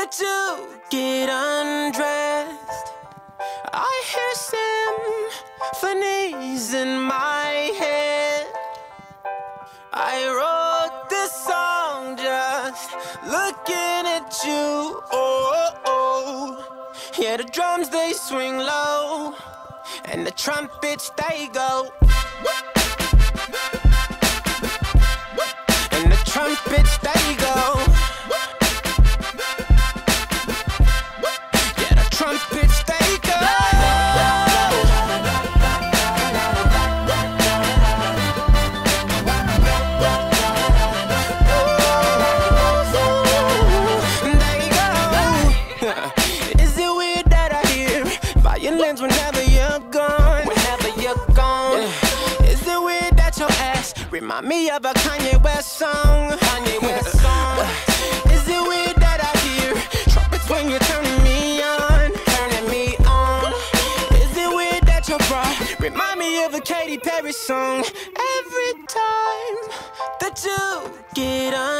that you get undressed. I hear symphonies in my head. I wrote this song just looking at you. Oh, oh. Yeah, the drums they swing low and the trumpets they go. And the trumpets they go. Yeah, the trumpets they go. Is it weird that I hear violins whenever you're gone? Whenever you're gone. Is it weird that your ass remind me of a Kanye West song? Kanye West song. Is it weird that I hear trumpets when you're turning me on? Turning me on. Is it weird that your bra remind me of a Katy Perry song? Every time that you get on